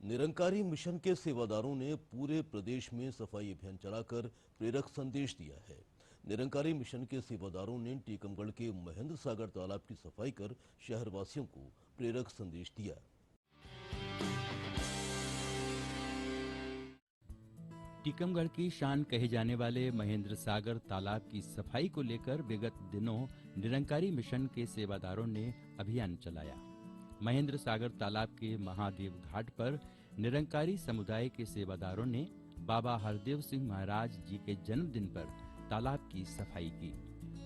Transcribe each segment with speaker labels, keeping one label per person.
Speaker 1: Nirankari mission के सेवादारों ने पूरे प्रदेश में सफाई अभियान चलाकर प्रेरक संदेश दिया है। निरंकारी मिशन के सेवादारों ने टीकमगढ़ के महेंद्र सागर तालाब की सफाई कर शहरवासियों को प्रेरक संदेश दिया।
Speaker 2: टीकमगढ़ की शान कहे जाने वाले महेंद्र सागर तालाब की सफाई को लेकर विगत दिनों निरंकारी मिशन के सेवादारों ने अभियान चलाया। महेंद्र सागर तालाब के महादेव घाट पर निरंकारी समुदाय के सेवादारों ने बाबा हरदेव सिंह महाराज जी के जन्मदिन पर तालाब की सफाई की।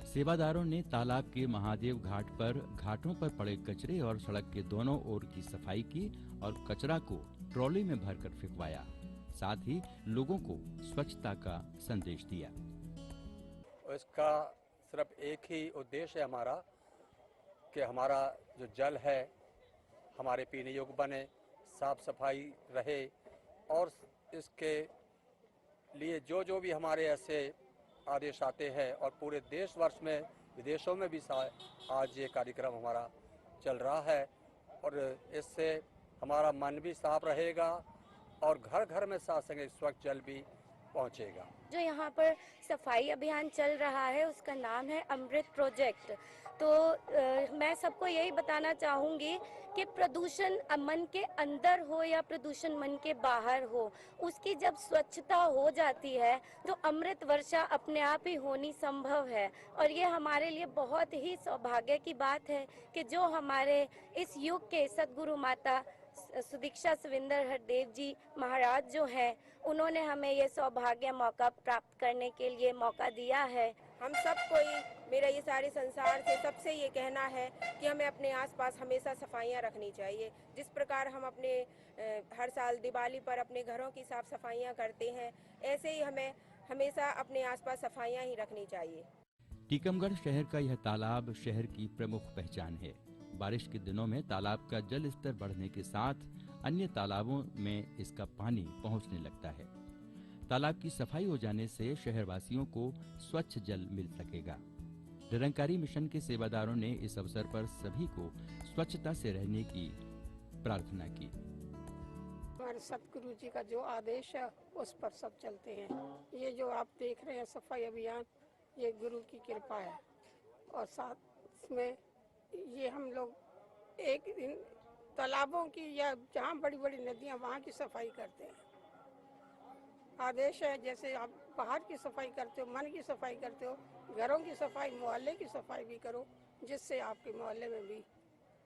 Speaker 2: सेवादारों ने तालाब के महादेव घाट पर घाटों पर पड़े कचरे और सड़क के दोनों ओर की सफाई की और कचरा को ट्रॉली में भरकर फेंकवाया। साथ ही लोगों को स्वच्छता का संदेश दिया।
Speaker 3: इसका सिर्फ एक ही उद्देश्य है हमारा कि हमारा जो जल है हमारे पीने योग्य बने, साफ सफाई रहे और इसके लिए जो भी हमारे ऐसे आदेश आते हैं और पूरे देश वर्ष में विदेशों में भी आज ये कार्यक्रम हमारा चल रहा है और इससे हमारा मन भी साफ रहेगा और घर घर में साथ संग स्वच्छ जल भी पहुंचेगा।
Speaker 4: जो यहाँ पर सफाई अभियान चल रहा है उसका नाम है अमृत प्रोजेक्ट। तो मैं सबको यही बताना चाहूँगी कि प्रदूषण मन के अंदर हो या प्रदूषण मन के बाहर हो, उसकी जब स्वच्छता हो जाती है तो अमृत वर्षा अपने आप ही होनी संभव है। और ये हमारे लिए बहुत ही सौभाग्य की बात है कि जो हमारे इस युग के सद्गुरु माता सुदीक्षा सविंदर हरदेव जी महाराज जो हैं, उन्होंने हमें ये सौभाग्य मौका प्राप्त करने के लिए मौका दिया है।
Speaker 5: हम सबको मेरा ये सारे संसार से सबसे ये कहना है कि हमें अपने आसपास हमेशा सफाइयाँ रखनी चाहिए। जिस प्रकार हम अपने हर साल दिवाली पर अपने घरों की साफ सफाइयाँ करते हैं, ऐसे ही हमें हमेशा अपने आसपास सफाइयाँ ही रखनी चाहिए।
Speaker 2: टीकमगढ़ शहर का यह तालाब शहर की प्रमुख पहचान है। बारिश के दिनों में तालाब का जल स्तर बढ़ने के साथ अन्य तालाबों में इसका पानी पहुंचने लगता है। तालाब की सफाई हो जाने से शहरवासियों को स्वच्छ जल मिल सकेगा। निरंकारी मिशन के सेवादारों ने इस अवसर पर सभी को स्वच्छता से रहने की प्रार्थना की।
Speaker 6: हमारे सतगुरु जी का जो आदेश है उस पर सब चलते हैं। ये जो आप देख रहे हैं सफाई अभियान, ये गुरु की कृपा है और साथ में ये हम लोग एक दिन तालाबों की या जहाँ बड़ी बड़ी नदियाँ वहाँ की सफाई करते हैं। आदेश है जैसे आप बाहर की सफाई करते हो, मन की सफाई करते हो, घरों की सफाई, मोहल्ले की सफाई भी करो, जिससे आपके मोहल्ले में भी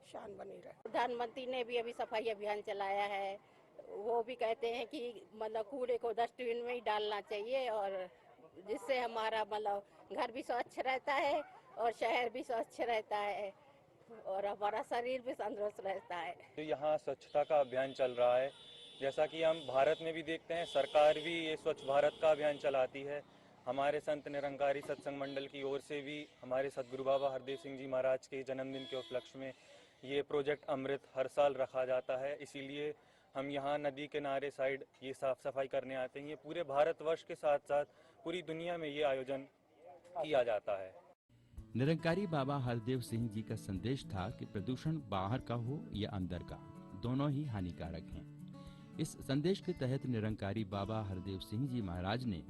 Speaker 6: शान बनी रहे।
Speaker 7: प्रधानमंत्री ने भी अभी सफाई अभियान चलाया है। वो भी कहते हैं कि मतलब कूड़े को डस्टबिन में ही डालना चाहिए और जिससे हमारा मतलब घर भी स्वच्छ रहता है और शहर भी स्वच्छ रहता है और हमारा शरीर भी तंदुरुस्त रहता है।
Speaker 8: तो यहाँ स्वच्छता का अभियान चल रहा है, जैसा कि हम भारत में भी देखते हैं, सरकार भी ये स्वच्छ भारत का अभियान चलाती है। हमारे संत निरंकारी सत्संग मंडल की ओर से भी हमारे सदगुरु बाबा हरदेव सिंह जी महाराज के जन्मदिन के उपलक्ष्य में ये प्रोजेक्ट अमृत हर साल रखा जाता है। इसीलिए हम यहाँ नदी किनारे साइड ये साफ सफाई करने आते हैं। ये पूरे भारतवर्ष के साथ साथ पूरी दुनिया में ये आयोजन किया जाता है।
Speaker 2: निरंकारी बाबा हरदेव सिंह जी का संदेश था कि प्रदूषण बाहर का हो या अंदर का, दोनों ही हानिकारक हैं। इस संदेश के तहत निरंकारी बाबा हरदेव सिंह जी महाराज ने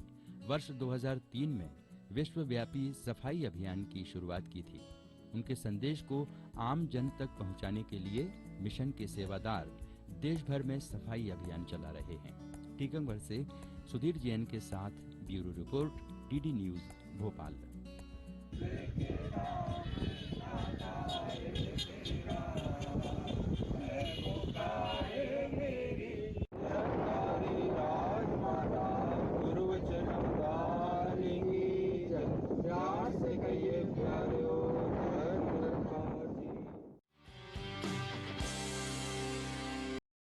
Speaker 2: वर्ष 2003 में विश्वव्यापी सफाई अभियान की शुरुआत की थी। उनके संदेश को आम जन तक पहुंचाने के लिए मिशन के सेवादार देश भर में सफाई अभियान चला रहे हैं। टीकमगढ़ से सुधीर जैन के साथ bureau report, DD news, Bhopal.